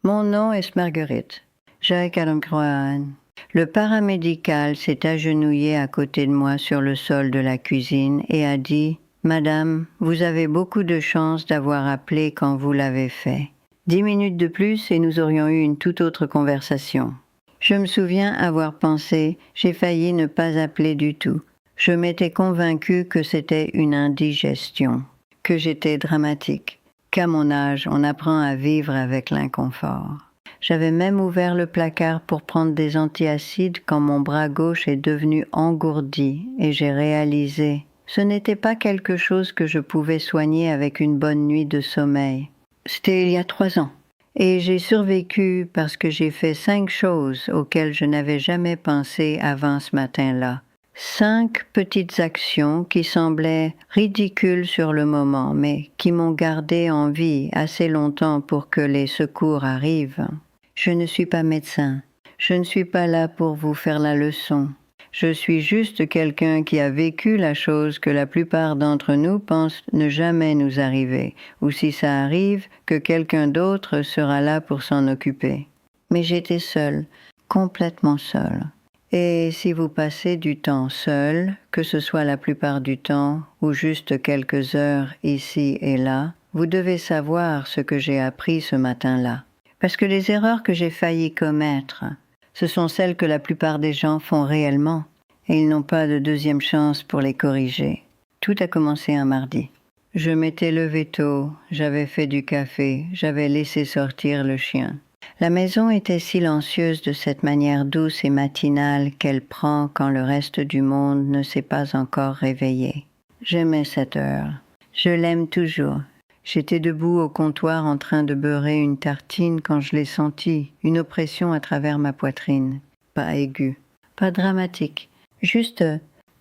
Mon nom est Marguerite. J'ai 43 ans. Le paramédical s'est agenouillé à côté de moi sur le sol de la cuisine et a dit « Madame, vous avez beaucoup de chance d'avoir appelé quand vous l'avez fait. 10 minutes de plus et nous aurions eu une toute autre conversation. » Je me souviens avoir pensé « J'ai failli ne pas appeler du tout. Je m'étais convaincue que c'était une indigestion, que j'étais dramatique, qu'à mon âge, on apprend à vivre avec l'inconfort. » J'avais même ouvert le placard pour prendre des antiacides quand mon bras gauche est devenu engourdi et j'ai réalisé ce n'était pas quelque chose que je pouvais soigner avec une bonne nuit de sommeil. C'était il y a 3 ans. Et j'ai survécu parce que j'ai fait 5 choses auxquelles je n'avais jamais pensé avant ce matin-là. 5 petites actions qui semblaient ridicules sur le moment, mais qui m'ont gardé en vie assez longtemps pour que les secours arrivent. Je ne suis pas médecin. Je ne suis pas là pour vous faire la leçon. Je suis juste quelqu'un qui a vécu la chose que la plupart d'entre nous pensent ne jamais nous arriver, ou si ça arrive, que quelqu'un d'autre sera là pour s'en occuper. Mais j'étais seule, complètement seule. Et si vous passez du temps seul, que ce soit la plupart du temps ou juste quelques heures ici et là, vous devez savoir ce que j'ai appris ce matin-là. Parce que les erreurs que j'ai failli commettre, ce sont celles que la plupart des gens font réellement, et ils n'ont pas de deuxième chance pour les corriger. Tout a commencé un mardi. Je m'étais levée tôt, j'avais fait du café, j'avais laissé sortir le chien. La maison était silencieuse de cette manière douce et matinale qu'elle prend quand le reste du monde ne s'est pas encore réveillé. J'aimais cette heure. Je l'aime toujours. J'étais debout au comptoir en train de beurrer une tartine quand je l'ai sentie, une oppression à travers ma poitrine. Pas aiguë, pas dramatique, juste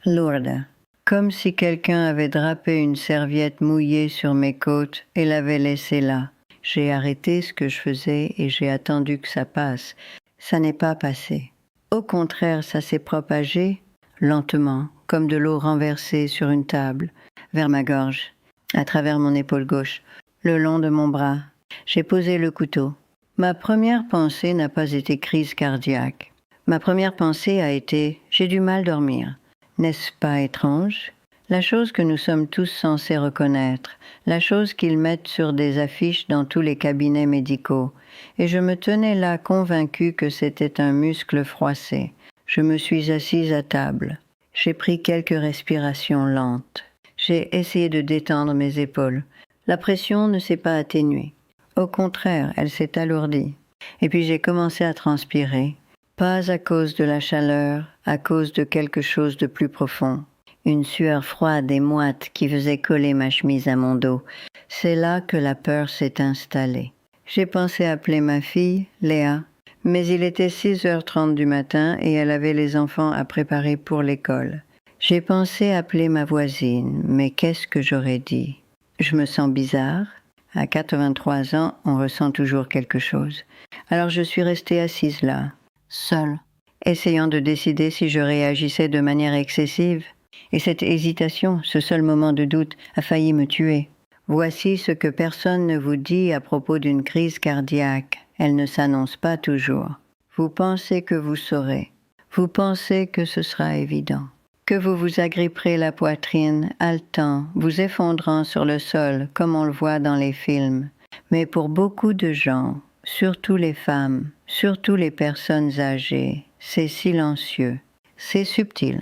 lourde. Comme si quelqu'un avait drapé une serviette mouillée sur mes côtes et l'avait laissée là. J'ai arrêté ce que je faisais et j'ai attendu que ça passe. Ça n'est pas passé. Au contraire, ça s'est propagé, lentement, comme de l'eau renversée sur une table, vers ma gorge, à travers mon épaule gauche, le long de mon bras. J'ai posé le couteau. Ma première pensée n'a pas été crise cardiaque. Ma première pensée a été « j'ai du mal dormir ». N'est-ce pas étrange ? La chose que nous sommes tous censés reconnaître, la chose qu'ils mettent sur des affiches dans tous les cabinets médicaux. Et je me tenais là convaincue que c'était un muscle froissé. Je me suis assise à table. J'ai pris quelques respirations lentes. J'ai essayé de détendre mes épaules. La pression ne s'est pas atténuée. Au contraire, elle s'est alourdie. Et puis j'ai commencé à transpirer. Pas à cause de la chaleur, à cause de quelque chose de plus profond. Une sueur froide et moite qui faisait coller ma chemise à mon dos. C'est là que la peur s'est installée. J'ai pensé appeler ma fille, Léa, mais il était 6h30 du matin et elle avait les enfants à préparer pour l'école. J'ai pensé appeler ma voisine, mais qu'est-ce que j'aurais dit? Je me sens bizarre. À 83 ans, on ressent toujours quelque chose. Alors je suis restée assise là, seule, essayant de décider si je réagissais de manière excessive. Et cette hésitation, ce seul moment de doute, a failli me tuer. Voici ce que personne ne vous dit à propos d'une crise cardiaque. Elle ne s'annonce pas toujours. Vous pensez que vous saurez. Vous pensez que ce sera évident. Que vous vous agripperez la poitrine, haletant, vous effondrant sur le sol, comme on le voit dans les films. Mais pour beaucoup de gens, surtout les femmes, surtout les personnes âgées, c'est silencieux, c'est subtil.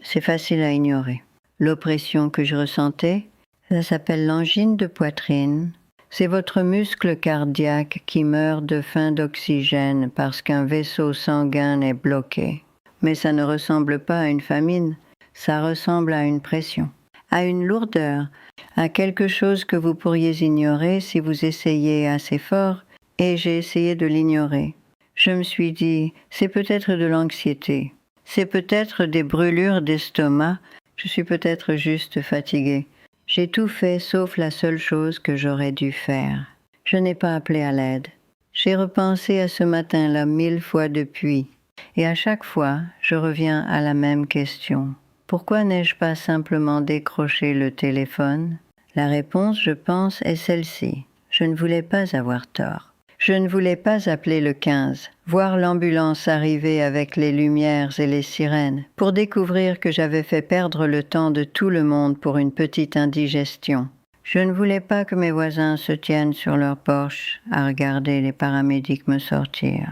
C'est facile à ignorer. L'oppression que je ressentais, ça s'appelle l'angine de poitrine. C'est votre muscle cardiaque qui meurt de faim d'oxygène parce qu'un vaisseau sanguin est bloqué. Mais ça ne ressemble pas à une famine, ça ressemble à une pression, à une lourdeur, à quelque chose que vous pourriez ignorer si vous essayez assez fort, et j'ai essayé de l'ignorer. Je me suis dit, c'est peut-être de l'anxiété. C'est peut-être des brûlures d'estomac, je suis peut-être juste fatiguée. J'ai tout fait sauf la seule chose que j'aurais dû faire. Je n'ai pas appelé à l'aide. J'ai repensé à ce matin-là 1000 fois depuis, et à chaque fois, je reviens à la même question. Pourquoi n'ai-je pas simplement décroché le téléphone? La réponse, je pense, est celle-ci. Je ne voulais pas avoir tort. Je ne voulais pas appeler le 15, voir l'ambulance arriver avec les lumières et les sirènes, pour découvrir que j'avais fait perdre le temps de tout le monde pour une petite indigestion. Je ne voulais pas que mes voisins se tiennent sur leur porche à regarder les paramédics me sortir.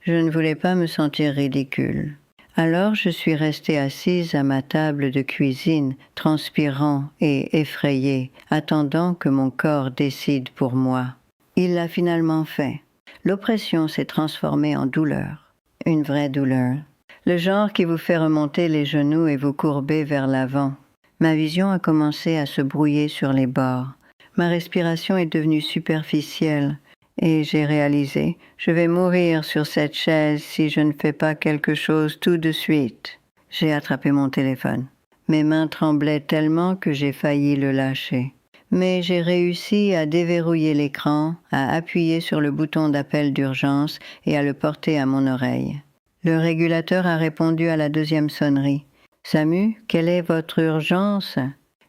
Je ne voulais pas me sentir ridicule. Alors je suis restée assise à ma table de cuisine, transpirant et effrayée, attendant que mon corps décide pour moi. Il l'a finalement fait. L'oppression s'est transformée en douleur. Une vraie douleur. Le genre qui vous fait remonter les genoux et vous courber vers l'avant. Ma vision a commencé à se brouiller sur les bords. Ma respiration est devenue superficielle. Et j'ai réalisé, je vais mourir sur cette chaise si je ne fais pas quelque chose tout de suite. J'ai attrapé mon téléphone. Mes mains tremblaient tellement que j'ai failli le lâcher. Mais j'ai réussi à déverrouiller l'écran, à appuyer sur le bouton d'appel d'urgence et à le porter à mon oreille. Le régulateur a répondu à la deuxième sonnerie. « Samu, quelle est votre urgence ?»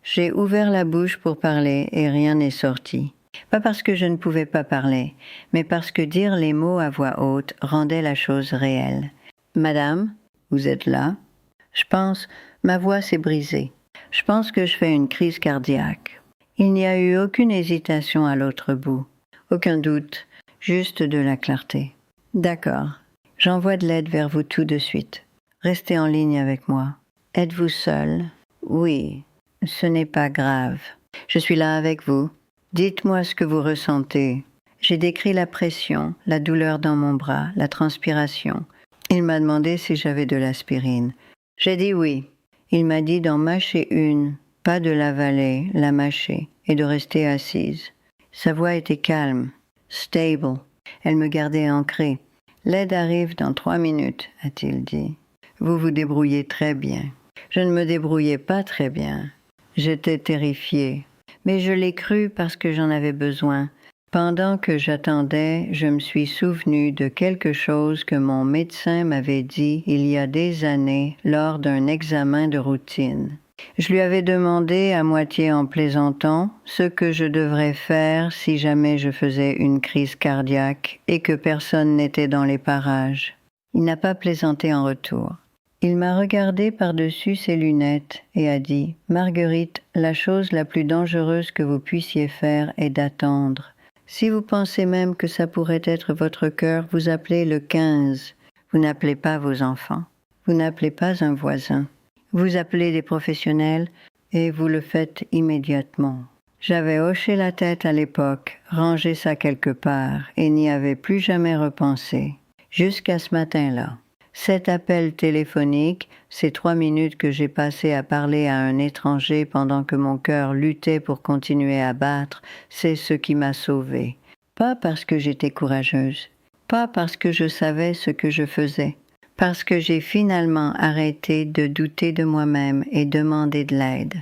J'ai ouvert la bouche pour parler et rien n'est sorti. Pas parce que je ne pouvais pas parler, mais parce que dire les mots à voix haute rendait la chose réelle. « Madame, vous êtes là ?» Je pense, ma voix s'est brisée. Je pense que je fais une crise cardiaque. Il n'y a eu aucune hésitation à l'autre bout. Aucun doute, juste de la clarté. « D'accord, j'envoie de l'aide vers vous tout de suite. Restez en ligne avec moi. Êtes-vous seul ? Oui, ce n'est pas grave. Je suis là avec vous. Dites-moi ce que vous ressentez. » J'ai décrit la pression, la douleur dans mon bras, la transpiration. Il m'a demandé si j'avais de l'aspirine. J'ai dit oui. Il m'a dit d'en mâcher une, pas de l'avaler, la mâcher, et de rester assise. Sa voix était calme, stable. Elle me gardait ancrée. « L'aide arrive dans 3 minutes, a-t-il dit. Vous vous débrouillez très bien. » Je ne me débrouillais pas très bien. J'étais terrifiée. Mais je l'ai cru parce que j'en avais besoin. Pendant que j'attendais, je me suis souvenue de quelque chose que mon médecin m'avait dit il y a des années lors d'un examen de routine. Je lui avais demandé, à moitié en plaisantant, ce que je devrais faire si jamais je faisais une crise cardiaque et que personne n'était dans les parages. Il n'a pas plaisanté en retour. Il m'a regardé par-dessus ses lunettes et a dit « Marguerite, la chose la plus dangereuse que vous puissiez faire est d'attendre. Si vous pensez même que ça pourrait être votre cœur, vous appelez le 15. Vous n'appelez pas vos enfants. Vous n'appelez pas un voisin. Vous appelez des professionnels et vous le faites immédiatement. » J'avais hoché la tête à l'époque, rangé ça quelque part et n'y avais plus jamais repensé. Jusqu'à ce matin-là. Cet appel téléphonique, ces 3 minutes que j'ai passées à parler à un étranger pendant que mon cœur luttait pour continuer à battre, c'est ce qui m'a sauvée. Pas parce que j'étais courageuse, pas parce que je savais ce que je faisais, parce que j'ai finalement arrêté de douter de moi-même et demandé de l'aide.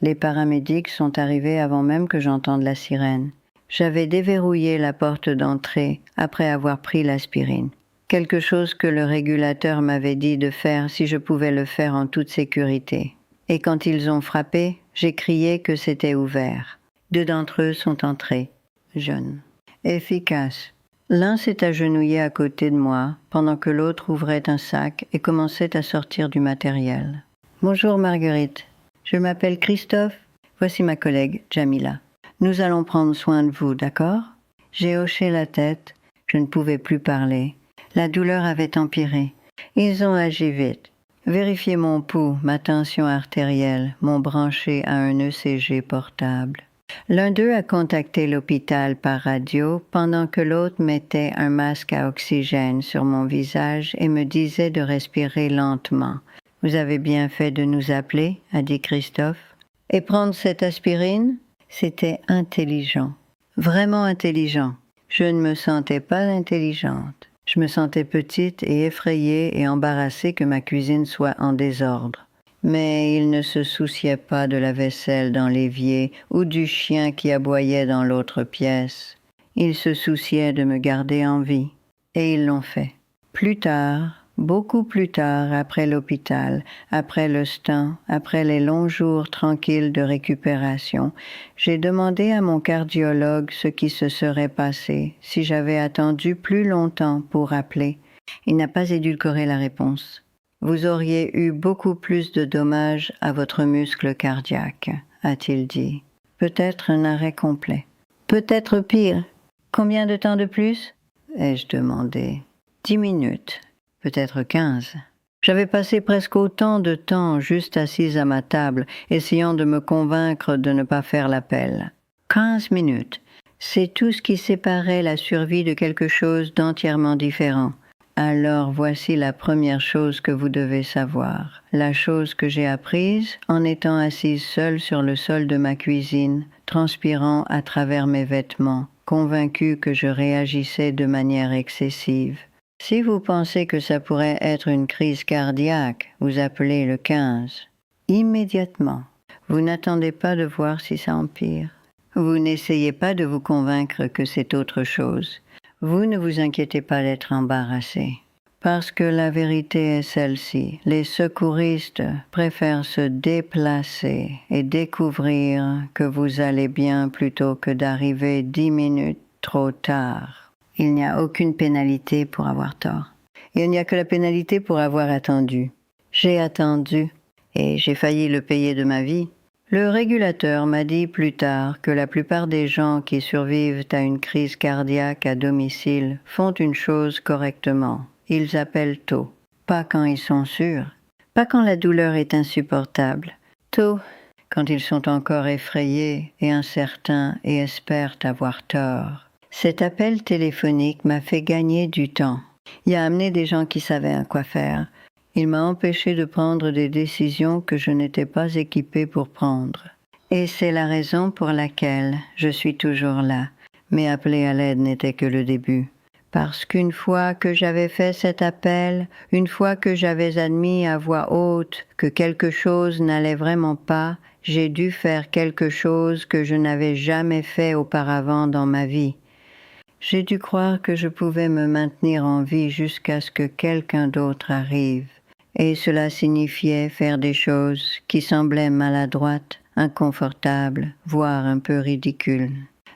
Les paramédics sont arrivés avant même que j'entende la sirène. J'avais déverrouillé la porte d'entrée après avoir pris l'aspirine. Quelque chose que le régulateur m'avait dit de faire si je pouvais le faire en toute sécurité. Et quand ils ont frappé, j'ai crié que c'était ouvert. 2 d'entre eux sont entrés, jeunes. Efficaces. L'un s'est agenouillé à côté de moi, pendant que l'autre ouvrait un sac et commençait à sortir du matériel. « Bonjour Marguerite, je m'appelle Christophe, voici ma collègue Jamila. Nous allons prendre soin de vous, d'accord ?» J'ai hoché la tête, je ne pouvais plus parler. La douleur avait empiré. Ils ont agi vite. Vérifié mon pouls, ma tension artérielle, m'ont branché à un ECG portable. L'un d'eux a contacté l'hôpital par radio pendant que l'autre mettait un masque à oxygène sur mon visage et me disait de respirer lentement. « Vous avez bien fait de nous appeler, » a dit Christophe. « Et prendre cette aspirine ?» C'était intelligent. Vraiment intelligent. Je ne me sentais pas intelligente. Je me sentais petite et effrayée et embarrassée que ma cuisine soit en désordre. Mais il ne se souciait pas de la vaisselle dans l'évier ou du chien qui aboyait dans l'autre pièce. Il se souciait de me garder en vie. Et ils l'ont fait. Plus tard, Beaucoup plus tard, après l'hôpital, après le stent, après les longs jours tranquilles de récupération, j'ai demandé à mon cardiologue ce qui se serait passé si j'avais attendu plus longtemps pour appeler. Il n'a pas édulcoré la réponse. Vous auriez eu beaucoup plus de dommages à votre muscle cardiaque, a-t-il dit. Peut-être un arrêt complet. Peut-être pire. Combien de temps de plus? Ai-je demandé. 10 minutes. Peut-être 15. J'avais passé presque autant de temps juste assise à ma table, essayant de me convaincre de ne pas faire l'appel. 15 minutes. C'est tout ce qui séparait la survie de quelque chose d'entièrement différent. Alors voici la première chose que vous devez savoir. La chose que j'ai apprise en étant assise seule sur le sol de ma cuisine, transpirant à travers mes vêtements, convaincue que je réagissais de manière excessive. Si vous pensez que ça pourrait être une crise cardiaque, vous appelez le 15. Immédiatement. Vous n'attendez pas de voir si ça empire. Vous n'essayez pas de vous convaincre que c'est autre chose. Vous ne vous inquiétez pas d'être embarrassé. Parce que la vérité est celle-ci. Les secouristes préfèrent se déplacer et découvrir que vous allez bien plutôt que d'arriver 10 minutes trop tard. Il n'y a aucune pénalité pour avoir tort. Il n'y a que la pénalité pour avoir attendu. J'ai attendu, et j'ai failli le payer de ma vie. Le régulateur m'a dit plus tard que la plupart des gens qui survivent à une crise cardiaque à domicile font une chose correctement. Ils appellent tôt. Pas quand ils sont sûrs. Pas quand la douleur est insupportable. Tôt, quand ils sont encore effrayés et incertains et espèrent avoir tort. Cet appel téléphonique m'a fait gagner du temps. Il a amené des gens qui savaient à quoi faire. Il m'a empêché de prendre des décisions que je n'étais pas équipée pour prendre. Et c'est la raison pour laquelle je suis toujours là. Mais appeler à l'aide n'était que le début. Parce qu'une fois que j'avais fait cet appel, une fois que j'avais admis à voix haute que quelque chose n'allait vraiment pas, j'ai dû faire quelque chose que je n'avais jamais fait auparavant dans ma vie. J'ai dû croire que je pouvais me maintenir en vie jusqu'à ce que quelqu'un d'autre arrive. Et cela signifiait faire des choses qui semblaient maladroites, inconfortables, voire un peu ridicules.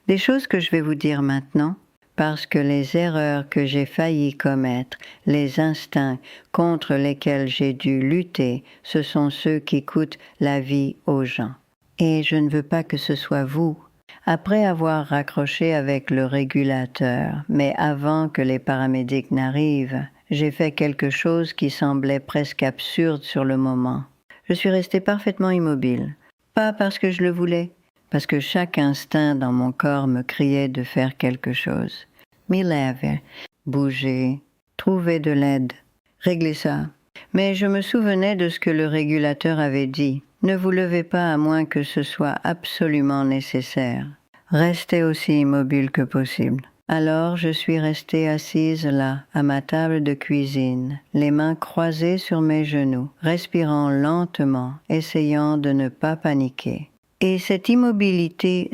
Des choses que je vais vous dire maintenant, parce que les erreurs que j'ai failli commettre, les instincts contre lesquels j'ai dû lutter, ce sont ceux qui coûtent la vie aux gens. Et je ne veux pas que ce soit vous. Après avoir raccroché avec le régulateur, mais avant que les paramédics n'arrivent, j'ai fait quelque chose qui semblait presque absurde sur le moment. Je suis restée parfaitement immobile. Pas parce que je le voulais, parce que chaque instinct dans mon corps me criait de faire quelque chose. Me lever, bouger, trouver de l'aide, régler ça. Mais je me souvenais de ce que le régulateur avait dit. Ne vous levez pas à moins que ce soit absolument nécessaire. Restez aussi immobile que possible. Alors je suis restée assise là, à ma table de cuisine, les mains croisées sur mes genoux, respirant lentement, essayant de ne pas paniquer. Et cette immobilité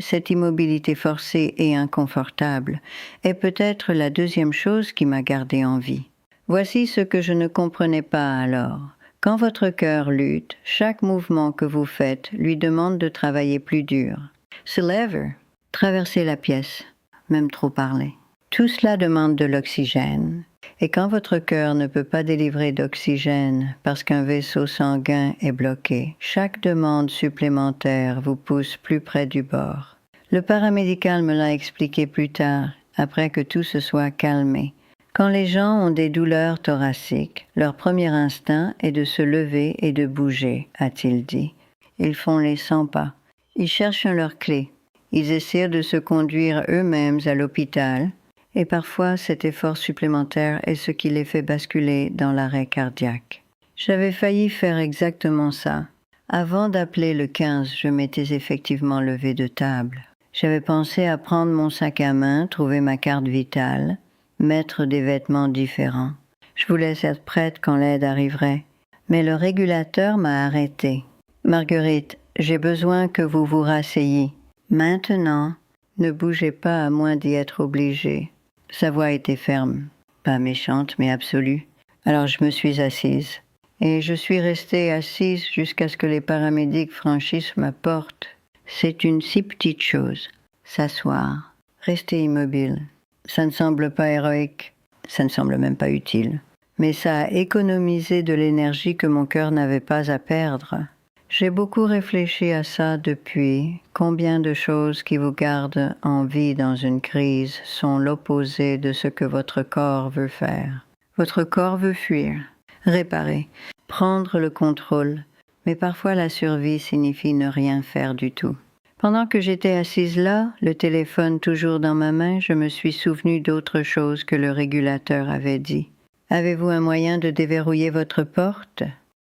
forcée et inconfortable, est peut-être la deuxième chose qui m'a gardée en vie. Voici ce que je ne comprenais pas alors. Quand votre cœur lutte, chaque mouvement que vous faites lui demande de travailler plus dur. Se lever, traverser la pièce, même trop parler. Tout cela demande de l'oxygène. Et quand votre cœur ne peut pas délivrer d'oxygène parce qu'un vaisseau sanguin est bloqué, chaque demande supplémentaire vous pousse plus près du bord. Le paramédical me l'a expliqué plus tard, après que tout se soit calmé. Quand les gens ont des douleurs thoraciques, leur premier instinct est de se lever et de bouger, a-t-il dit. Ils font les 100 pas. Ils cherchent leur clé. Ils essaient de se conduire eux-mêmes à l'hôpital, et parfois cet effort supplémentaire est ce qui les fait basculer dans l'arrêt cardiaque. J'avais failli faire exactement ça. Avant d'appeler le 15, je m'étais effectivement levée de table. J'avais pensé à prendre mon sac à main, trouver ma carte vitale, mettre des vêtements différents. Je voulais être prête quand l'aide arriverait. Mais le régulateur m'a arrêtée. « Marguerite, j'ai besoin que vous vous rasseyiez. Maintenant, ne bougez pas à moins d'y être obligée. » Sa voix était ferme, pas méchante mais absolue. Alors je me suis assise. Et je suis restée assise jusqu'à ce que les paramédics franchissent ma porte. C'est une si petite chose. S'asseoir. Rester immobile. Ça ne semble pas héroïque. Ça ne semble même pas utile. Mais ça a économisé de l'énergie que mon cœur n'avait pas à perdre. J'ai beaucoup réfléchi à ça depuis. Combien de choses qui vous gardent en vie dans une crise sont l'opposé de ce que votre corps veut faire. Votre corps veut fuir, réparer, prendre le contrôle, mais parfois la survie signifie ne rien faire du tout. Pendant que j'étais assise là, le téléphone toujours dans ma main, je me suis souvenue d'autre chose que le régulateur avait dit. « Avez-vous un moyen de déverrouiller votre porte ?»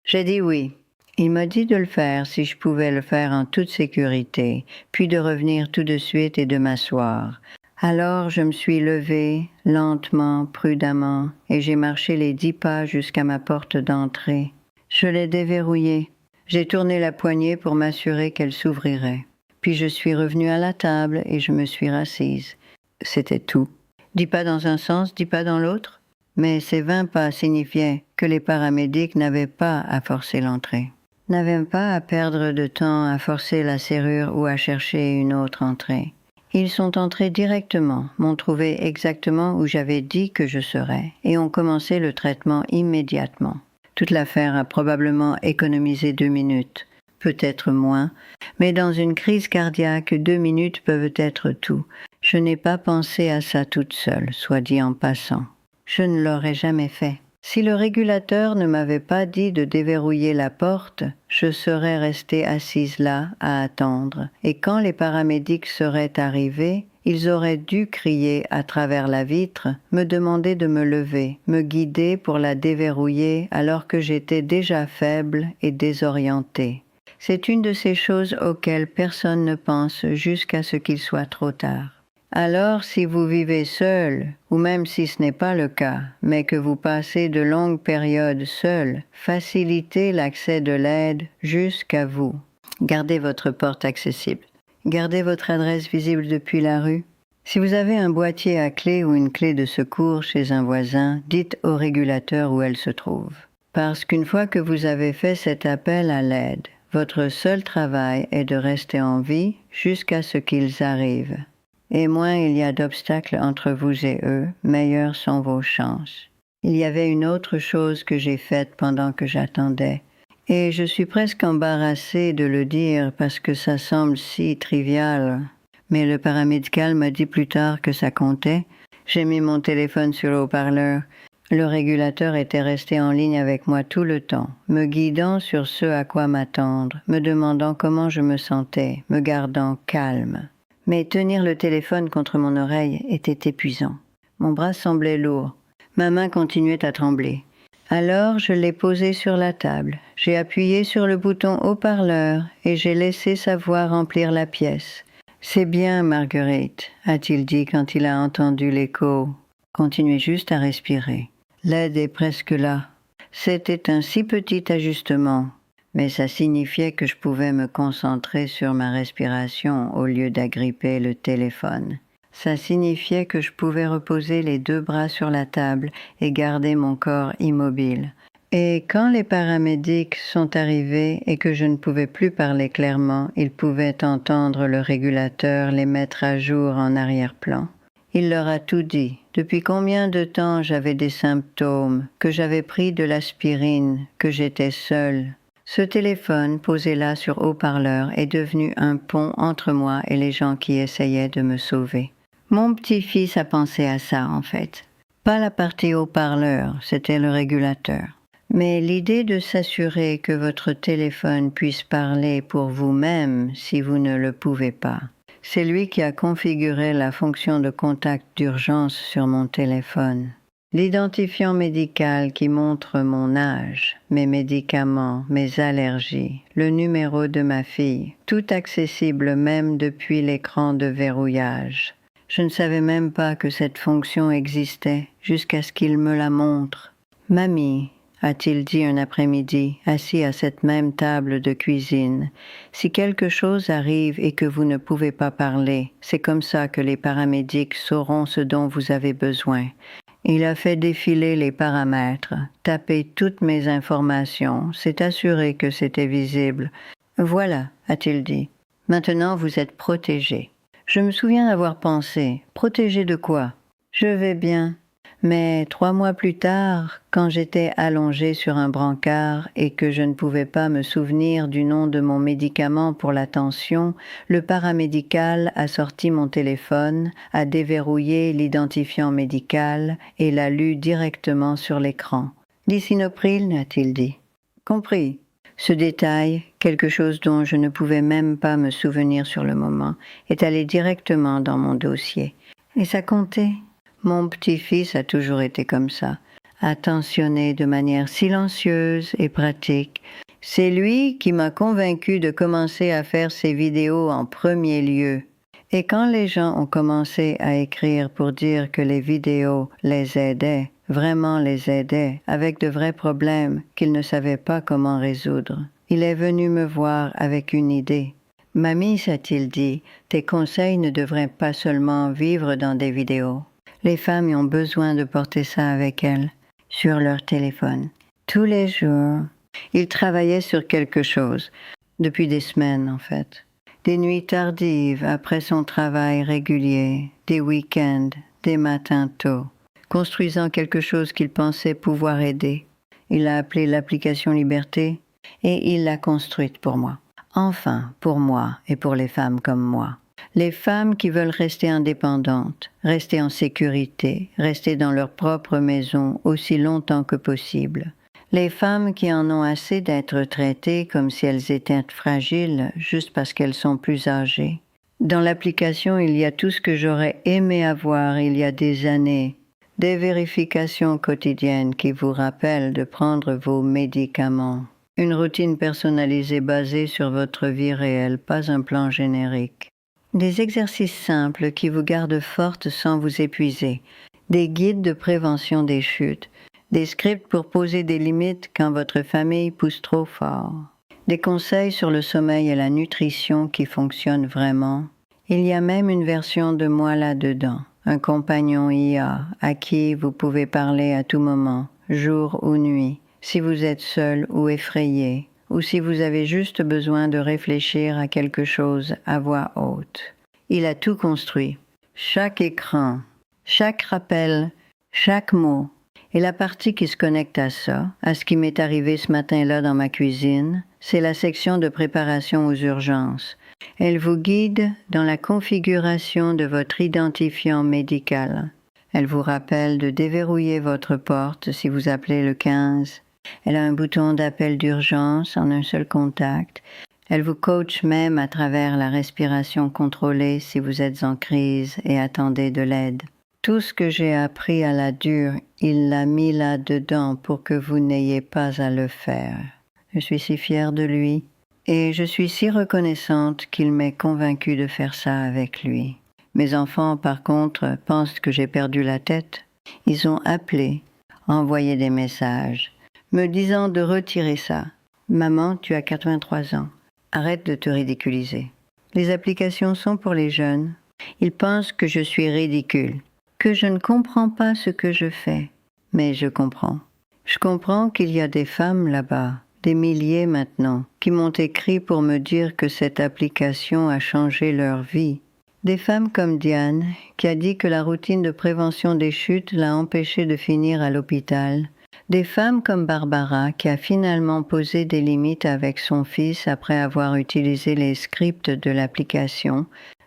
J'ai dit oui. Il m'a dit de le faire si je pouvais le faire en toute sécurité, puis de revenir tout de suite et de m'asseoir. Alors je me suis levée, lentement, prudemment, et j'ai marché les 10 pas jusqu'à ma porte d'entrée. Je l'ai déverrouillée. J'ai tourné la poignée pour m'assurer qu'elle s'ouvrirait. Puis je suis revenue à la table et je me suis rassise. C'était tout. 10 pas dans un sens, 10 pas dans l'autre. Mais ces 20 pas signifiaient que les paramédics n'avaient pas à forcer l'entrée. N'avaient pas à perdre de temps à forcer la serrure ou à chercher une autre entrée. Ils sont entrés directement, m'ont trouvé exactement où j'avais dit que je serais, et ont commencé le traitement immédiatement. Toute l'affaire a probablement économisé 2 minutes, peut-être moins, mais dans une crise cardiaque, 2 minutes peuvent être tout. Je n'ai pas pensé à ça toute seule, soit dit en passant. Je ne l'aurais jamais fait. Si le régulateur ne m'avait pas dit de déverrouiller la porte, je serais restée assise là à attendre, et quand les paramédics seraient arrivés, ils auraient dû crier à travers la vitre, me demander de me lever, me guider pour la déverrouiller alors que j'étais déjà faible et désorientée. C'est une de ces choses auxquelles personne ne pense jusqu'à ce qu'il soit trop tard. Alors, si vous vivez seul, ou même si ce n'est pas le cas, mais que vous passez de longues périodes seul, facilitez l'accès de l'aide jusqu'à vous. Gardez votre porte accessible. Gardez votre adresse visible depuis la rue. Si vous avez un boîtier à clé ou une clé de secours chez un voisin, dites au régulateur où elle se trouve. Parce qu'une fois que vous avez fait cet appel à l'aide, votre seul travail est de rester en vie jusqu'à ce qu'ils arrivent. Et moins il y a d'obstacles entre vous et eux, meilleures sont vos chances. Il y avait une autre chose que j'ai faite pendant que j'attendais, et je suis presque embarrassée de le dire parce que ça semble si trivial. Mais le paramédical m'a dit plus tard que ça comptait. J'ai mis mon téléphone sur le haut-parleur. Le régulateur était resté en ligne avec moi tout le temps, me guidant sur ce à quoi m'attendre, me demandant comment je me sentais, me gardant calme. Mais tenir le téléphone contre mon oreille était épuisant. Mon bras semblait lourd. Ma main continuait à trembler. Alors je l'ai posé sur la table. J'ai appuyé sur le bouton haut-parleur et j'ai laissé sa voix remplir la pièce. « C'est bien, Marguerite », a-t-il dit quand il a entendu l'écho. Continuez juste à respirer. L'aide est presque là. C'était un si petit ajustement. Mais ça signifiait que je pouvais me concentrer sur ma respiration au lieu d'agripper le téléphone. Ça signifiait que je pouvais reposer les 2 bras sur la table et garder mon corps immobile. Et quand les paramédics sont arrivés et que je ne pouvais plus parler clairement, ils pouvaient entendre le régulateur les mettre à jour en arrière-plan. Il leur a tout dit. Depuis combien de temps j'avais des symptômes, que j'avais pris de l'aspirine, que j'étais seule. Ce téléphone, posé là sur haut-parleur, est devenu un pont entre moi et les gens qui essayaient de me sauver. Mon petit-fils a pensé à ça, en fait. Pas la partie haut-parleur, c'était le régulateur. Mais l'idée de s'assurer que votre téléphone puisse parler pour vous-même si vous ne le pouvez pas. C'est lui qui a configuré la fonction de contact d'urgence sur mon téléphone. L'identifiant médical qui montre mon âge, mes médicaments, mes allergies, le numéro de ma fille, tout accessible même depuis l'écran de verrouillage. Je ne savais même pas que cette fonction existait jusqu'à ce qu'il me la montre. « Mamie », a-t-il dit un après-midi, assis à cette même table de cuisine, « si quelque chose arrive et que vous ne pouvez pas parler, c'est comme ça que les paramédics sauront ce dont vous avez besoin. Il a fait défiler les paramètres, tapé toutes mes informations, s'est assuré que c'était visible. Voilà, a-t-il dit. Maintenant vous êtes protégé. Je me souviens avoir pensé, protégé de quoi? Je vais bien. Mais 3 mois plus tard, quand j'étais allongée sur un brancard et que je ne pouvais pas me souvenir du nom de mon médicament pour la tension, le paramédical a sorti mon téléphone, a déverrouillé l'identifiant médical et l'a lu directement sur l'écran. « Lisinopril » a-t-il dit. « Compris. » Ce détail, quelque chose dont je ne pouvais même pas me souvenir sur le moment, est allé directement dans mon dossier. Et ça comptait. Mon petit-fils a toujours été comme ça, attentionné de manière silencieuse et pratique. C'est lui qui m'a convaincu de commencer à faire ces vidéos en premier lieu. Et quand les gens ont commencé à écrire pour dire que les vidéos les aidaient, vraiment les aidaient, avec de vrais problèmes qu'ils ne savaient pas comment résoudre, il est venu me voir avec une idée. « Mamie, s'est-il dit, tes conseils ne devraient pas seulement vivre dans des vidéos. Les femmes y ont besoin de porter ça avec elles, sur leur téléphone. Tous les jours, il travaillait sur quelque chose, depuis des semaines en fait. Des nuits tardives après son travail régulier, des week-ends, des matins tôt, construisant quelque chose qu'il pensait pouvoir aider. Il l'a appelé l'application Liberté et il l'a construite pour moi. Enfin, pour moi et pour les femmes comme moi. Les femmes qui veulent rester indépendantes, rester en sécurité, rester dans leur propre maison aussi longtemps que possible. Les femmes qui en ont assez d'être traitées comme si elles étaient fragiles juste parce qu'elles sont plus âgées. Dans l'application, il y a tout ce que j'aurais aimé avoir il y a des années. Des vérifications quotidiennes qui vous rappellent de prendre vos médicaments. Une routine personnalisée basée sur votre vie réelle, pas un plan générique. Des exercices simples qui vous gardent forte sans vous épuiser. Des guides de prévention des chutes. Des scripts pour poser des limites quand votre famille pousse trop fort. Des conseils sur le sommeil et la nutrition qui fonctionnent vraiment. Il y a même une version de moi là-dedans. Un compagnon IA à qui vous pouvez parler à tout moment, jour ou nuit, si vous êtes seul ou effrayé, ou si vous avez juste besoin de réfléchir à quelque chose à voix haute. Il a tout construit. Chaque écran, chaque rappel, chaque mot. Et la partie qui se connecte à ça, à ce qui m'est arrivé ce matin-là dans ma cuisine, c'est la section de préparation aux urgences. Elle vous guide dans la configuration de votre identifiant médical. Elle vous rappelle de déverrouiller votre porte si vous appelez le 15. Elle a un bouton d'appel d'urgence en un seul contact. Elle vous coach même à travers la respiration contrôlée si vous êtes en crise et attendez de l'aide. Tout ce que j'ai appris à la dure, il l'a mis là-dedans pour que vous n'ayez pas à le faire. Je suis si fière de lui et je suis si reconnaissante qu'il m'ait convaincue de faire ça avec lui. Mes enfants, par contre, pensent que j'ai perdu la tête. Ils ont appelé, envoyé des messages, me disant de retirer ça. « Maman, tu as 83 ans. Arrête de te ridiculiser. Les applications sont pour les jeunes. Ils pensent que je suis ridicule, que je ne comprends pas ce que je fais. Mais je comprends. Je comprends qu'il y a des femmes là-bas, des milliers maintenant, qui m'ont écrit pour me dire que cette application a changé leur vie. Des femmes comme Diane, qui a dit que la routine de prévention des chutes l'a empêchée de finir à l'hôpital. Des femmes comme Barbara, qui a finalement posé des limites avec son fils après avoir utilisé les scripts de l'application.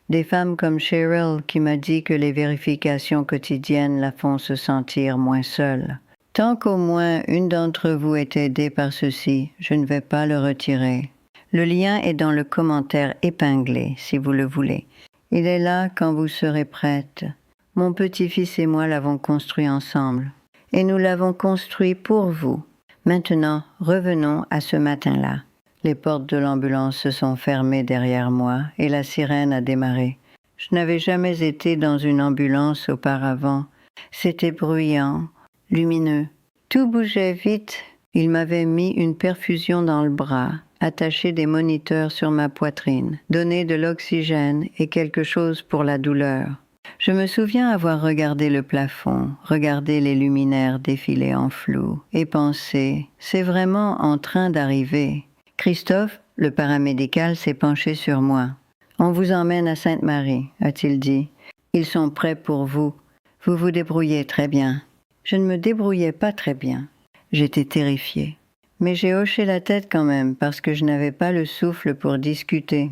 Des femmes comme Cheryl, qui m'a dit que les vérifications quotidiennes la font se sentir moins seule. Tant qu'au moins une d'entre vous est aidée par ceci, je ne vais pas le retirer. Le lien est dans le commentaire épinglé, si vous le voulez. Il est là quand vous serez prête. Mon petit-fils et moi l'avons construit ensemble. Et nous l'avons construit pour vous. Maintenant, revenons à ce matin-là. Les portes de l'ambulance se sont fermées derrière moi et la sirène a démarré. Je n'avais jamais été dans une ambulance auparavant. C'était bruyant, lumineux. Tout bougeait vite. Il m'avait mis une perfusion dans le bras, attaché des moniteurs sur ma poitrine, donné de l'oxygène et quelque chose pour la douleur. Je me souviens avoir regardé le plafond, regardé les luminaires défiler en flou, et pensé, c'est vraiment en train d'arriver. Christophe, le paramédical, s'est penché sur moi. On vous emmène à Sainte-Marie, a-t-il dit. Ils sont prêts pour vous. Vous vous débrouillez très bien. Je ne me débrouillais pas très bien. J'étais terrifiée. Mais j'ai hoché la tête quand même, parce que je n'avais pas le souffle pour discuter.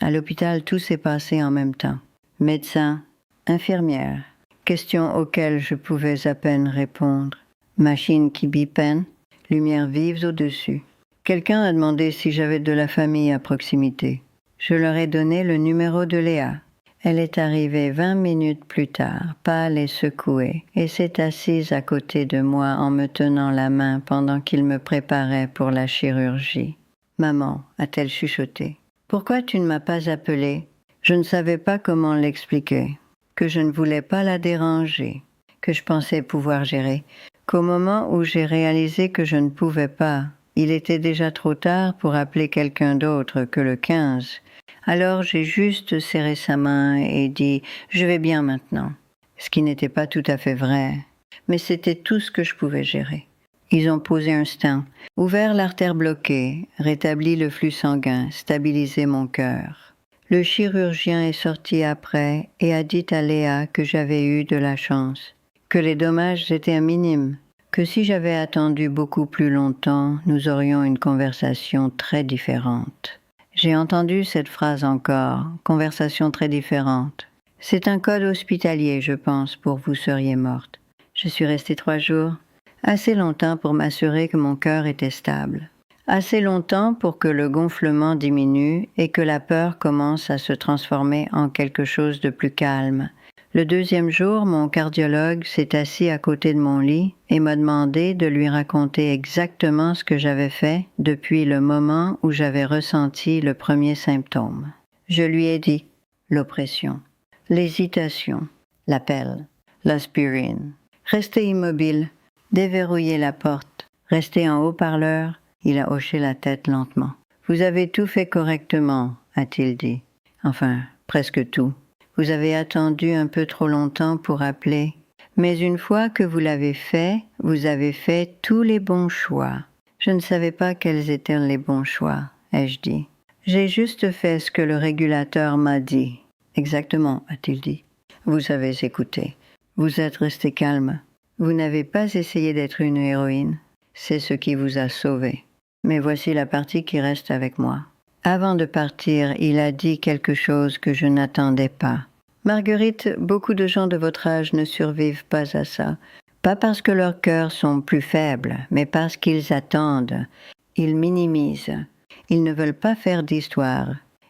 À l'hôpital, tout s'est passé en même temps. Médecin, infirmière, questions auxquelles je pouvais à peine répondre. Machine qui bipen, lumières vives au-dessus. Quelqu'un a demandé si j'avais de la famille à proximité. Je leur ai donné le numéro de Léa. Elle est arrivée 20 minutes plus tard, pâle et secouée, et s'est assise à côté de moi en me tenant la main pendant qu'il me préparait pour la chirurgie. « Maman » a-t-elle chuchoté. « Pourquoi tu ne m'as pas appelée ?» Je ne savais pas comment l'expliquer, que je ne voulais pas la déranger, que je pensais pouvoir gérer, qu'au moment où j'ai réalisé que je ne pouvais pas, il était déjà trop tard pour appeler quelqu'un d'autre que le 15. Alors j'ai juste serré sa main et dit « Je vais bien maintenant », ce qui n'était pas tout à fait vrai, mais c'était tout ce que je pouvais gérer. Ils ont posé un stent, ouvert l'artère bloquée, rétabli le flux sanguin, stabilisé mon cœur. Le chirurgien est sorti après et a dit à Léa que j'avais eu de la chance, que les dommages étaient minimes, que si j'avais attendu beaucoup plus longtemps, nous aurions une conversation très différente. J'ai entendu cette phrase encore, conversation très différente. C'est un code hospitalier, je pense, pour vous seriez morte. Je suis restée 3 jours, assez longtemps pour m'assurer que mon cœur était stable. Assez longtemps pour que le gonflement diminue et que la peur commence à se transformer en quelque chose de plus calme. Le 2e jour, mon cardiologue s'est assis à côté de mon lit et m'a demandé de lui raconter exactement ce que j'avais fait depuis le moment où j'avais ressenti le premier symptôme. Je lui ai dit l'oppression, l'hésitation, l'appel, l'aspirine, rester immobile, déverrouiller la porte, rester en haut-parleur. Il a hoché la tête lentement. « Vous avez tout fait correctement, a-t-il dit. Enfin, presque tout. Vous avez attendu un peu trop longtemps pour appeler. Mais une fois que vous l'avez fait, vous avez fait tous les bons choix. Je ne savais pas quels étaient les bons choix, ai-je dit. J'ai juste fait ce que le régulateur m'a dit. Exactement, a-t-il dit. Vous avez écouté. Vous êtes resté calme. Vous n'avez pas essayé d'être une héroïne. C'est ce qui vous a sauvé. Mais voici la partie qui reste avec moi. Avant de partir, il a dit quelque chose que je n'attendais pas. Marguerite, beaucoup de gens de votre âge ne survivent pas à ça. Pas parce que leurs cœurs sont plus faibles, mais parce qu'ils attendent. Ils minimisent. Ils ne veulent pas faire d'histoire.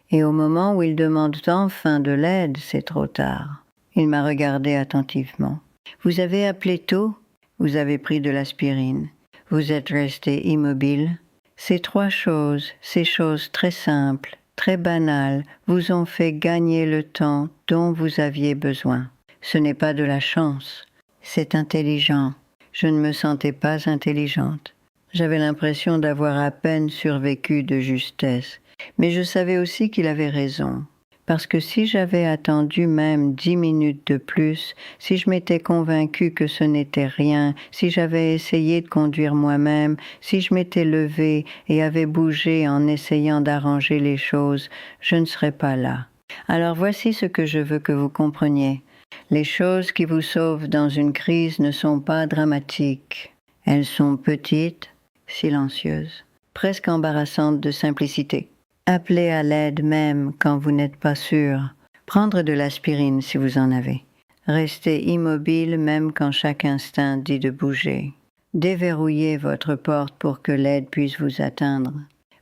Et au moment où ils demandent enfin de l'aide, c'est trop tard. Il m'a regardé attentivement. Vous avez appelé tôt? Vous avez pris de l'aspirine. Vous êtes resté immobile. Ces 3 choses, ces choses très simples, très banales, vous ont fait gagner le temps dont vous aviez besoin. Ce n'est pas de la chance, c'est intelligent. Je ne me sentais pas intelligente. J'avais l'impression d'avoir à peine survécu de justesse. Mais je savais aussi qu'il avait raison. Parce que si j'avais attendu même 10 minutes de plus, si je m'étais convaincue que ce n'était rien, si j'avais essayé de conduire moi-même, si je m'étais levée et avais bougé en essayant d'arranger les choses, je ne serais pas là. Alors voici ce que je veux que vous compreniez. Les choses qui vous sauvent dans une crise ne sont pas dramatiques. Elles sont petites, silencieuses, presque embarrassantes de simplicité. Appeler à l'aide même quand vous n'êtes pas sûr. Prendre de l'aspirine si vous en avez. Rester immobile même quand chaque instinct dit de bouger. Déverrouiller votre porte pour que l'aide puisse vous atteindre.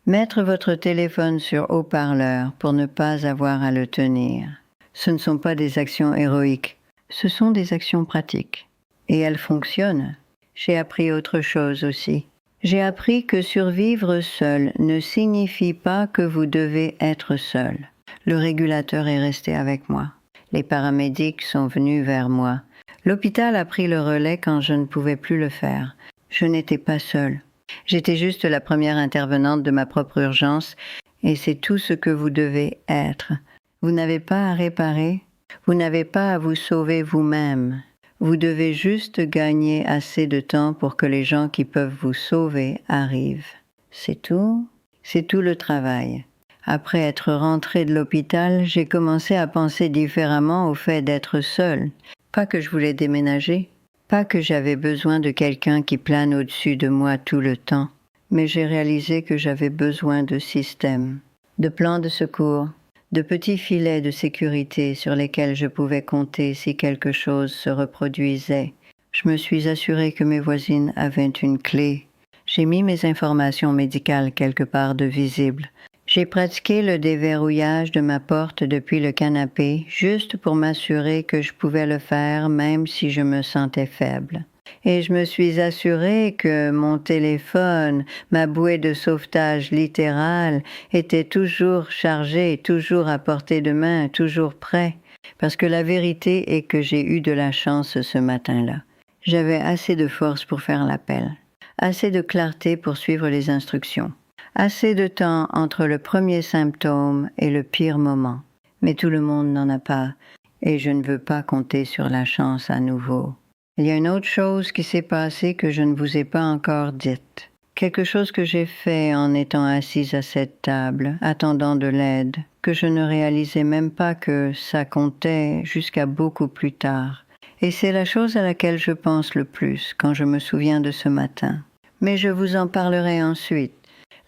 Mettre votre téléphone sur haut-parleur pour ne pas avoir à le tenir. Ce ne sont pas des actions héroïques, ce sont des actions pratiques. Et elles fonctionnent. J'ai appris autre chose aussi. J'ai appris que survivre seul ne signifie pas que vous devez être seul. Le régulateur est resté avec moi. Les paramédics sont venus vers moi. L'hôpital a pris le relais quand je ne pouvais plus le faire. Je n'étais pas seule. J'étais juste la première intervenante de ma propre urgence et c'est tout ce que vous devez être. Vous n'avez pas à réparer, Vous n'avez pas à vous sauver vous-même. Vous devez juste gagner assez de temps pour que les gens qui peuvent vous sauver arrivent. C'est tout. C'est tout le travail. Après être rentrée de l'hôpital, j'ai commencé à penser différemment au fait d'être seule. Pas que je voulais déménager, pas que j'avais besoin de quelqu'un qui plane au-dessus de moi tout le temps, mais j'ai réalisé que j'avais besoin de systèmes, de plans de secours, de petits filets de sécurité sur lesquels je pouvais compter si quelque chose se reproduisait. Je me suis assurée que mes voisines avaient une clé. J'ai mis mes informations médicales quelque part de visible. J'ai pratiqué le déverrouillage de ma porte depuis le canapé, juste pour m'assurer que je pouvais le faire même si je me sentais faible. Et je me suis assurée que mon téléphone, ma bouée de sauvetage littérale, était toujours chargée, toujours à portée de main, toujours prêt. Parce que la vérité est que j'ai eu de la chance ce matin-là. J'avais assez de force pour faire l'appel, assez de clarté pour suivre les instructions. Assez de temps entre le premier symptôme et le pire moment. Mais tout le monde n'en a pas, et je ne veux pas compter sur la chance à nouveau. Il y a une autre chose qui s'est passée que je ne vous ai pas encore dite. Quelque chose que j'ai fait en étant assise à cette table, attendant de l'aide, que je ne réalisais même pas que ça comptait jusqu'à beaucoup plus tard. Et c'est la chose à laquelle je pense le plus quand je me souviens de ce matin. Mais je vous en parlerai ensuite.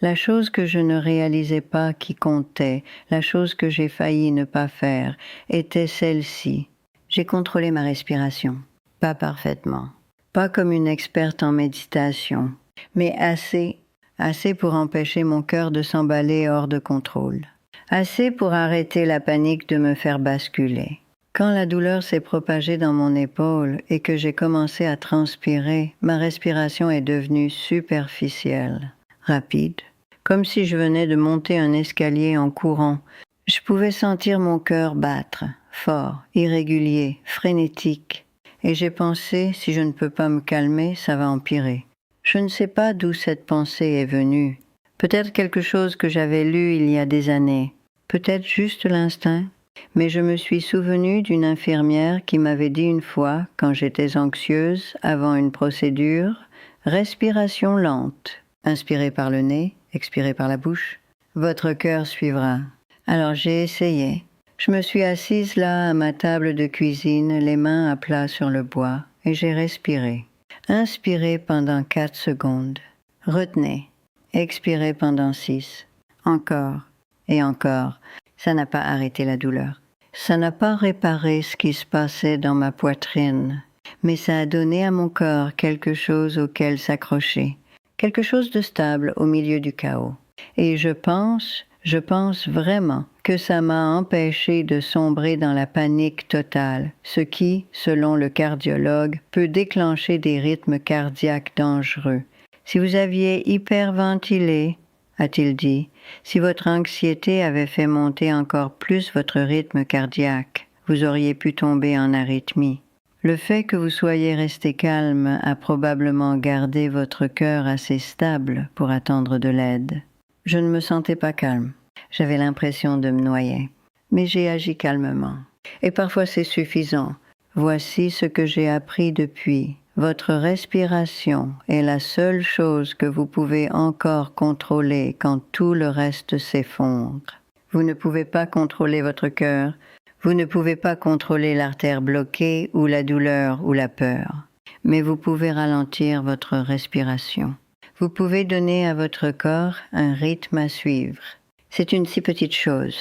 La chose que je ne réalisais pas qui comptait, la chose que j'ai failli ne pas faire, était celle-ci. J'ai contrôlé ma respiration. Pas parfaitement. Pas comme une experte en méditation, mais assez pour empêcher mon cœur de s'emballer hors de contrôle. Assez pour arrêter la panique de me faire basculer. Quand la douleur s'est propagée dans mon épaule et que j'ai commencé à transpirer, ma respiration est devenue superficielle, rapide, comme si je venais de monter un escalier en courant. Je pouvais sentir mon cœur battre, fort, irrégulier, frénétique. Et j'ai pensé, si je ne peux pas me calmer, ça va empirer. Je ne sais pas d'où cette pensée est venue. Peut-être quelque chose que j'avais lu il y a des années. Peut-être juste l'instinct. Mais je me suis souvenue d'une infirmière qui m'avait dit une fois, quand j'étais anxieuse, avant une procédure, « Respiration lente. Inspirez par le nez, expirez par la bouche. Votre cœur suivra. » Alors j'ai essayé. Je me suis assise là à ma table de cuisine, les mains à plat sur le bois, et j'ai respiré. Inspirez pendant 4 secondes. Retenez. Expirez pendant 6. Encore. Et encore. Ça n'a pas arrêté la douleur. Ça n'a pas réparé ce qui se passait dans ma poitrine, mais ça a donné à mon corps quelque chose auquel s'accrocher. Quelque chose de stable au milieu du chaos. Et je pense vraiment que ça m'a empêché de sombrer dans la panique totale, ce qui, selon le cardiologue, peut déclencher des rythmes cardiaques dangereux. Si vous aviez hyperventilé, a-t-il dit, si votre anxiété avait fait monter encore plus votre rythme cardiaque, vous auriez pu tomber en arythmie. Le fait que vous soyez resté calme a probablement gardé votre cœur assez stable pour attendre de l'aide. Je ne me sentais pas calme. J'avais l'impression de me noyer. Mais j'ai agi calmement. Et parfois c'est suffisant. Voici ce que j'ai appris depuis. Votre respiration est la seule chose que vous pouvez encore contrôler quand tout le reste s'effondre. Vous ne pouvez pas contrôler votre cœur. Vous ne pouvez pas contrôler l'artère bloquée ou la douleur ou la peur. Mais vous pouvez ralentir votre respiration. Vous pouvez donner à votre corps un rythme à suivre. C'est une si petite chose.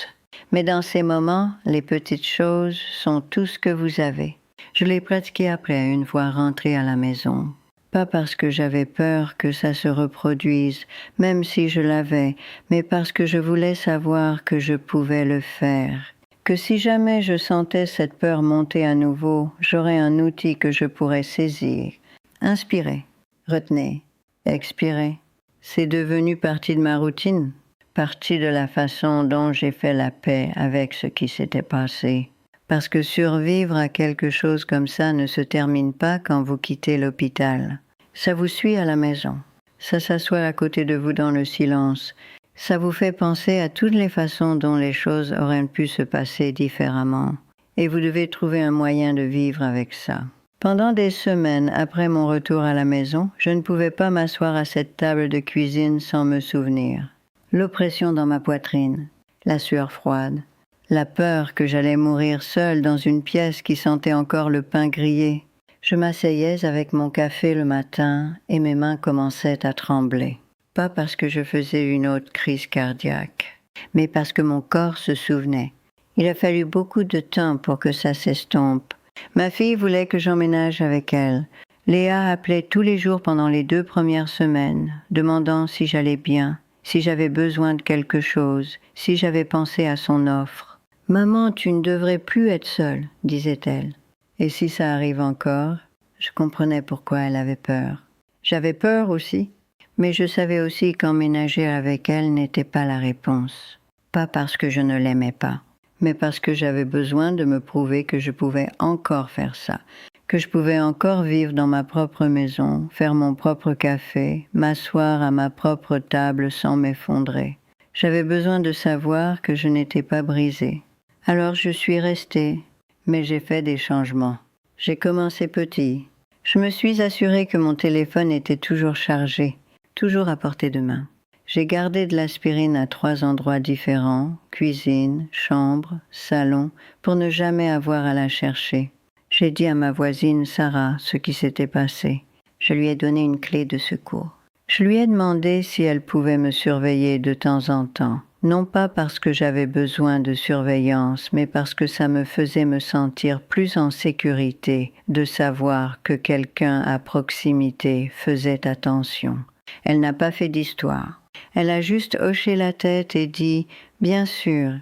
Mais dans ces moments, les petites choses sont tout ce que vous avez. Je l'ai pratiqué après, une fois rentrée à la maison. Pas parce que j'avais peur que ça se reproduise, même si je l'avais, mais parce que je voulais savoir que je pouvais le faire. Que si jamais je sentais cette peur monter à nouveau, j'aurais un outil que je pourrais saisir. Inspirez, retenez, expirez. C'est devenu partie de ma routine, partie de la façon dont j'ai fait la paix avec ce qui s'était passé. Parce que survivre à quelque chose comme ça ne se termine pas quand vous quittez l'hôpital. Ça vous suit à la maison. Ça s'assoit à côté de vous dans le silence. Ça vous fait penser à toutes les façons dont les choses auraient pu se passer différemment. et vous devez trouver un moyen de vivre avec ça. Pendant des semaines après mon retour à la maison, je ne pouvais pas m'asseoir à cette table de cuisine sans me souvenir. L'oppression dans ma poitrine, la sueur froide, la peur que j'allais mourir seule dans une pièce qui sentait encore le pain grillé. Je m'asseyais avec mon café le matin et mes mains commençaient à trembler. Pas parce que je faisais une autre crise cardiaque, mais parce que mon corps se souvenait. Il a fallu beaucoup de temps pour que ça s'estompe. Ma fille voulait que j'emménage avec elle. Léa appelait tous les jours pendant les 2 premières semaines, demandant si j'allais bien, si j'avais besoin de quelque chose, si j'avais pensé à son offre. « Maman, tu ne devrais plus être seule, » disait-elle. Et si ça arrive encore, je comprenais pourquoi elle avait peur. J'avais peur aussi, mais je savais aussi qu'emménager avec elle n'était pas la réponse. Pas parce que je ne l'aimais pas, mais parce que j'avais besoin de me prouver que je pouvais encore faire ça, que je pouvais encore vivre dans ma propre maison, faire mon propre café, m'asseoir à ma propre table sans m'effondrer. J'avais besoin de savoir que je n'étais pas brisée. Alors je suis restée, mais j'ai fait des changements. J'ai commencé petit. Je me suis assurée que mon téléphone était toujours chargé, toujours à portée de main. J'ai gardé de l'aspirine à 3 endroits différents, cuisine, chambre, salon, pour ne jamais avoir à la chercher. J'ai dit à ma voisine Sarah ce qui s'était passé. Je lui ai donné une clé de secours. Je lui ai demandé si elle pouvait me surveiller de temps en temps, non pas parce que j'avais besoin de surveillance, mais parce que ça me faisait me sentir plus en sécurité de savoir que quelqu'un à proximité faisait attention. Elle n'a pas fait d'histoire. Elle a juste hoché la tête et dit « Bien sûr ».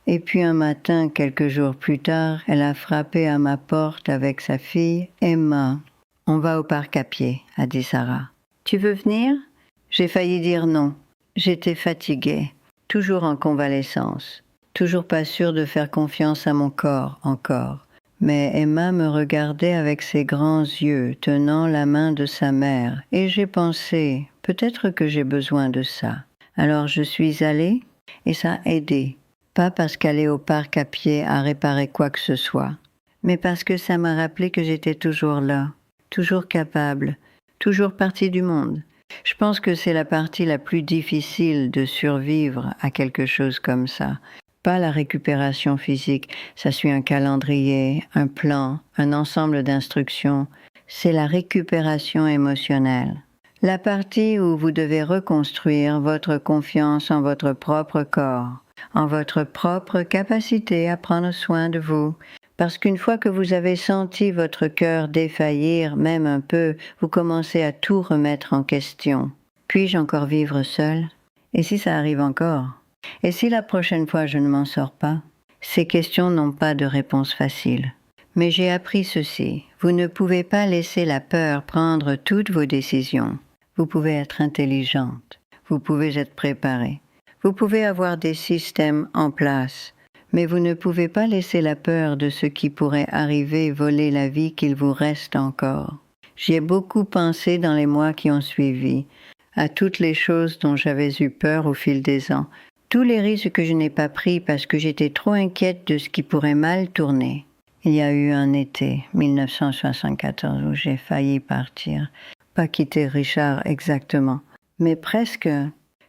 Et puis un matin, quelques jours plus tard, elle a frappé à ma porte avec sa fille, Emma. « On va au parc à pied », a dit Sarah. « Tu veux venir ?» J'ai failli dire non. J'étais fatiguée, toujours en convalescence, toujours pas sûre de faire confiance à mon corps encore. Mais Emma me regardait avec ses grands yeux, tenant la main de sa mère, et j'ai pensé, peut-être que j'ai besoin de ça. Alors je suis allée, et ça a aidé. Pas parce qu'aller au parc à pied a réparé quoi que ce soit, mais parce que ça m'a rappelé que j'étais toujours là, toujours capable, toujours partie du monde. Je pense que c'est la partie la plus difficile de survivre à quelque chose comme ça. Pas la récupération physique, ça suit un calendrier, un plan, un ensemble d'instructions. C'est la récupération émotionnelle. La partie où vous devez reconstruire votre confiance en votre propre corps, en votre propre capacité à prendre soin de vous. Parce qu'une fois que vous avez senti votre cœur défaillir, même un peu, vous commencez à tout remettre en question. Puis-je encore vivre seul? Et si ça arrive encore? Et si la prochaine fois je ne m'en sors pas? Ces questions n'ont pas de réponse facile. Mais j'ai appris ceci. Vous ne pouvez pas laisser la peur prendre toutes vos décisions. Vous pouvez être intelligente. Vous pouvez être préparée. Vous pouvez avoir des systèmes en place. Mais vous ne pouvez pas laisser la peur de ce qui pourrait arriver voler la vie qu'il vous reste encore. J'y ai beaucoup pensé dans les mois qui ont suivi, à toutes les choses dont j'avais eu peur au fil des ans, tous les risques que je n'ai pas pris parce que j'étais trop inquiète de ce qui pourrait mal tourner. Il y a eu un été, 1974, où j'ai failli partir. Pas quitter Richard exactement, mais presque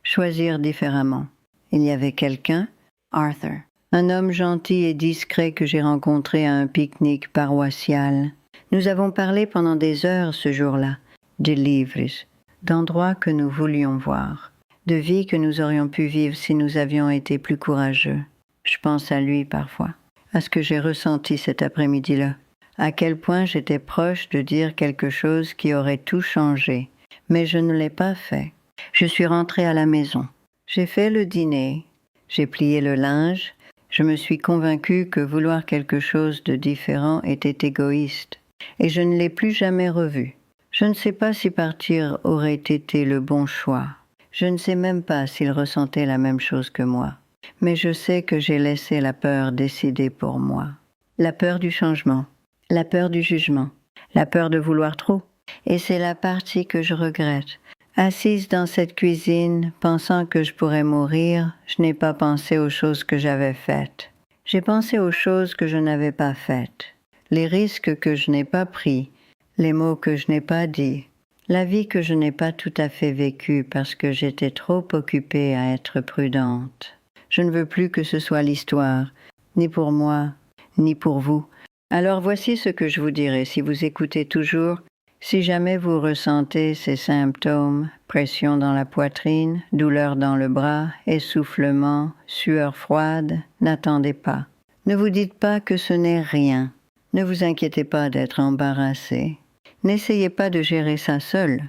choisir différemment. Il y avait quelqu'un, Arthur. Un homme gentil et discret que j'ai rencontré à un pique-nique paroissial. Nous avons parlé pendant des heures ce jour-là, de livres, d'endroits que nous voulions voir, de vies que nous aurions pu vivre si nous avions été plus courageux. Je pense à lui parfois, à ce que j'ai ressenti cet après-midi-là, à quel point j'étais proche de dire quelque chose qui aurait tout changé, mais je ne l'ai pas fait. Je suis rentrée à la maison. J'ai fait le dîner, j'ai plié le linge. Je me suis convaincue que vouloir quelque chose de différent était égoïste, et je ne l'ai plus jamais revu. Je ne sais pas si partir aurait été le bon choix. Je ne sais même pas s'il ressentait la même chose que moi. Mais je sais que j'ai laissé la peur décider pour moi. La peur du changement, la peur du jugement, la peur de vouloir trop. Et c'est la partie que je regrette. Assise dans cette cuisine, pensant que je pourrais mourir, je n'ai pas pensé aux choses que j'avais faites. J'ai pensé aux choses que je n'avais pas faites, les risques que je n'ai pas pris, les mots que je n'ai pas dits, la vie que je n'ai pas tout à fait vécue parce que j'étais trop occupée à être prudente. Je ne veux plus que ce soit l'histoire, ni pour moi, ni pour vous. Alors voici ce que je vous dirai si vous écoutez toujours. Si jamais vous ressentez ces symptômes, pression dans la poitrine, douleur dans le bras, essoufflement, sueur froide, n'attendez pas. Ne vous dites pas que ce n'est rien. Ne vous inquiétez pas d'être embarrassé. N'essayez pas de gérer ça seul.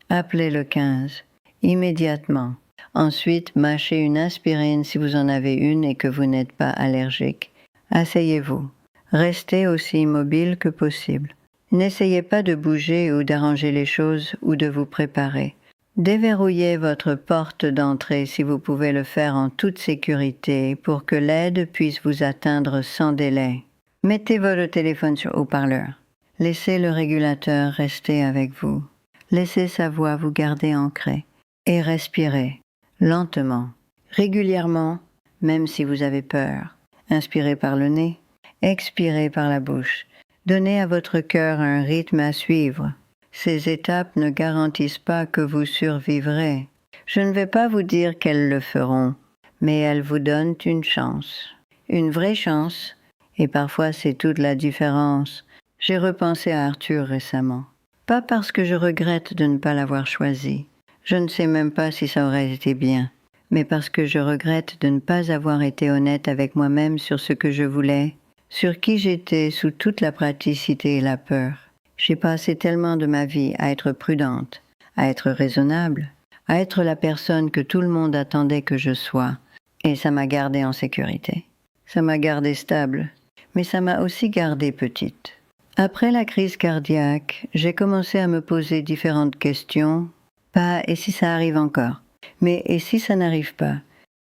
Appelez le 15, immédiatement. Ensuite, mâchez une aspirine si vous en avez une et que vous n'êtes pas allergique. Asseyez-vous. Restez aussi immobile que possible. N'essayez pas de bouger ou d'arranger les choses ou de vous préparer. Déverrouillez votre porte d'entrée si vous pouvez le faire en toute sécurité pour que l'aide puisse vous atteindre sans délai. Mettez votre téléphone sur haut-parleur. Laissez le régulateur rester avec vous. Laissez sa voix vous garder ancré. Et respirez, lentement, régulièrement, même si vous avez peur. Inspirez par le nez, expirez par la bouche. Donnez à votre cœur un rythme à suivre. Ces étapes ne garantissent pas que vous survivrez. Je ne vais pas vous dire qu'elles le feront, mais elles vous donnent une chance. Une vraie chance, et parfois c'est toute la différence. J'ai repensé à Arthur récemment. Pas parce que je regrette de ne pas l'avoir choisi. Je ne sais même pas si ça aurait été bien, mais parce que je regrette de ne pas avoir été honnête avec moi-même sur ce que je voulais, sur qui j'étais sous toute la praticité et la peur. J'ai passé tellement de ma vie à être prudente, à être raisonnable, à être la personne que tout le monde attendait que je sois, et ça m'a gardée en sécurité. Ça m'a gardée stable, mais ça m'a aussi gardée petite. Après la crise cardiaque, j'ai commencé à me poser différentes questions. Pas « et si ça arrive encore ?» mais « et si ça n'arrive pas ?»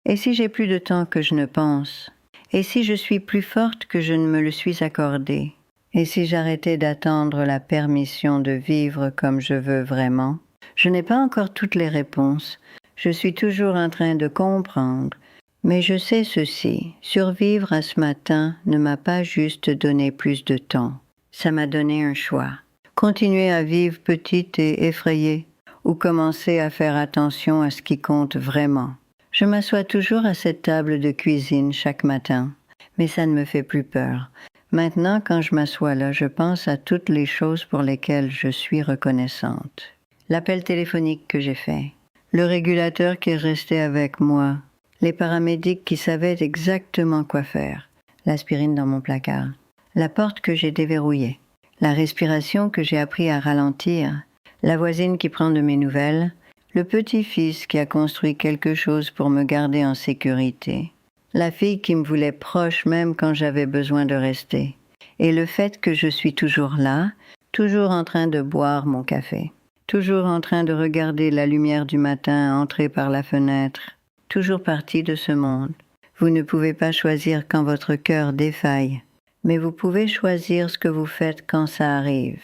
Et si j'ai plus de temps que je ne pense? Et si je suis plus forte que je ne me le suis accordé? Et si j'arrêtais d'attendre la permission de vivre comme je veux vraiment? Je n'ai pas encore toutes les réponses. Je suis toujours en train de comprendre. Mais je sais ceci, survivre à ce matin ne m'a pas juste donné plus de temps. Ça m'a donné un choix. Continuer à vivre petite et effrayée, ou commencer à faire attention à ce qui compte vraiment. Je m'assois toujours à cette table de cuisine chaque matin, mais ça ne me fait plus peur. Maintenant, quand je m'assois là, je pense à toutes les choses pour lesquelles je suis reconnaissante. L'appel téléphonique que j'ai fait, le régulateur qui est resté avec moi, les paramédics qui savaient exactement quoi faire, l'aspirine dans mon placard, la porte que j'ai déverrouillée, la respiration que j'ai appris à ralentir, la voisine qui prend de mes nouvelles, le petit-fils qui a construit quelque chose pour me garder en sécurité, la fille qui me voulait proche même quand j'avais besoin de rester, et le fait que je suis toujours là, toujours en train de boire mon café, toujours en train de regarder la lumière du matin entrer par la fenêtre, toujours partie de ce monde. Vous ne pouvez pas choisir quand votre cœur défaille, mais vous pouvez choisir ce que vous faites quand ça arrive.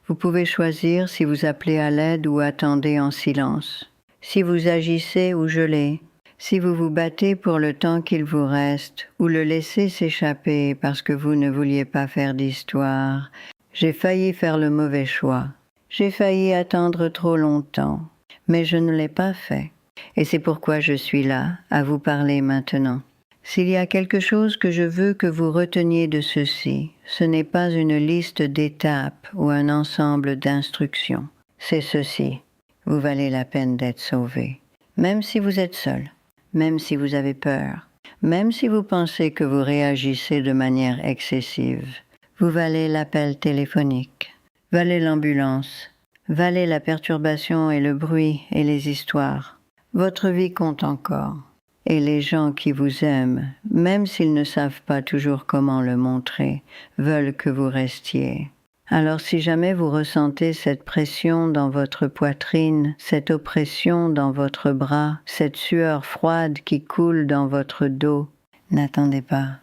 Vous pouvez choisir si vous appelez à l'aide ou attendez en silence, si vous agissez ou gelez, si vous vous battez pour le temps qu'il vous reste ou le laissez s'échapper parce que vous ne vouliez pas faire d'histoire. J'ai failli faire le mauvais choix. J'ai failli attendre trop longtemps, mais je ne l'ai pas fait. Et c'est pourquoi je suis là, à vous parler maintenant. S'il y a quelque chose que je veux que vous reteniez de ceci, ce n'est pas une liste d'étapes ou un ensemble d'instructions. C'est ceci. Vous valez la peine d'être sauvé. Même si vous êtes seul, même si vous avez peur, même si vous pensez que vous réagissez de manière excessive, vous valez l'appel téléphonique, valez l'ambulance, valez la perturbation et le bruit et les histoires. Votre vie compte encore. Et les gens qui vous aiment, même s'ils ne savent pas toujours comment le montrer, veulent que vous restiez. Alors si jamais vous ressentez cette pression dans votre poitrine, cette oppression dans votre bras, cette sueur froide qui coule dans votre dos, n'attendez pas,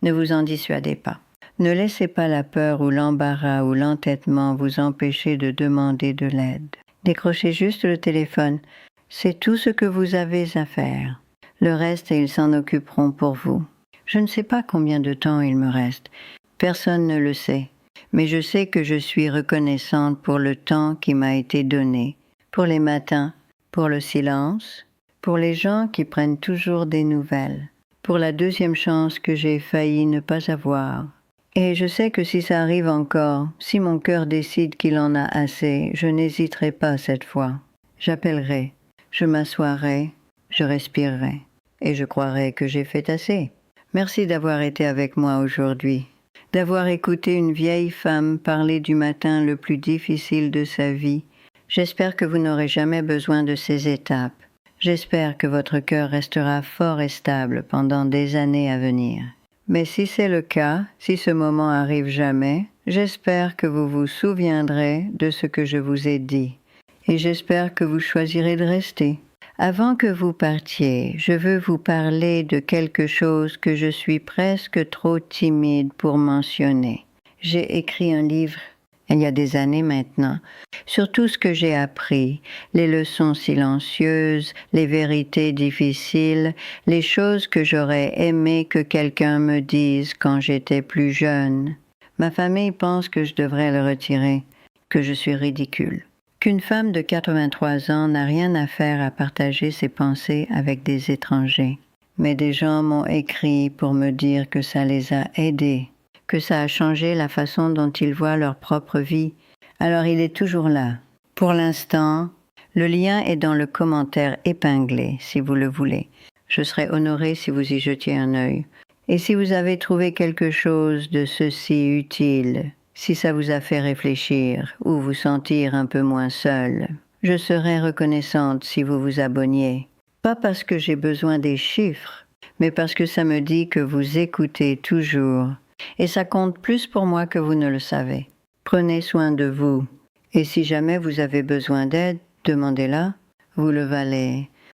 ne vous en dissuadez pas. Ne laissez pas la peur ou l'embarras ou l'entêtement vous empêcher de demander de l'aide. Décrochez juste le téléphone, c'est tout ce que vous avez à faire. Le reste, ils s'en occuperont pour vous. Je ne sais pas combien de temps il me reste. Personne ne le sait. Mais je sais que je suis reconnaissante pour le temps qui m'a été donné, pour les matins, pour le silence, pour les gens qui prennent toujours des nouvelles, pour la deuxième chance que j'ai failli ne pas avoir. Et je sais que si ça arrive encore, si mon cœur décide qu'il en a assez, je n'hésiterai pas cette fois. J'appellerai, je m'assoirai, je respirerai, et je croirai que j'ai fait assez. Merci d'avoir été avec moi aujourd'hui, d'avoir écouté une vieille femme parler du matin le plus difficile de sa vie. J'espère que vous n'aurez jamais besoin de ces étapes. J'espère que votre cœur restera fort et stable pendant des années à venir. Mais si c'est le cas, si ce moment arrive jamais, j'espère que vous vous souviendrez de ce que je vous ai dit. Et j'espère que vous choisirez de rester. Avant que vous partiez, je veux vous parler de quelque chose que je suis presque trop timide pour mentionner. J'ai écrit un livre, il y a des années maintenant, sur tout ce que j'ai appris, les leçons silencieuses, les vérités difficiles, les choses que j'aurais aimé que quelqu'un me dise quand j'étais plus jeune. Ma famille pense que je devrais le retirer, que je suis ridicule. Qu'une femme de 83 ans n'a rien à faire à partager ses pensées avec des étrangers. Mais des gens m'ont écrit pour me dire que ça les a aidés, que ça a changé la façon dont ils voient leur propre vie. Alors il est toujours là. Pour l'instant, le lien est dans le commentaire épinglé, si vous le voulez. Je serais honorée si vous y jetiez un œil. Et si vous avez trouvé quelque chose de ceci utile, si ça vous a fait réfléchir ou vous sentir un peu moins seul, je serais reconnaissante si vous vous abonniez. Pas parce que j'ai besoin des chiffres, mais parce que ça me dit que vous écoutez toujours. Et ça compte plus pour moi que vous ne le savez. Prenez soin de vous. Et si jamais vous avez besoin d'aide, demandez-la. Vous le valez.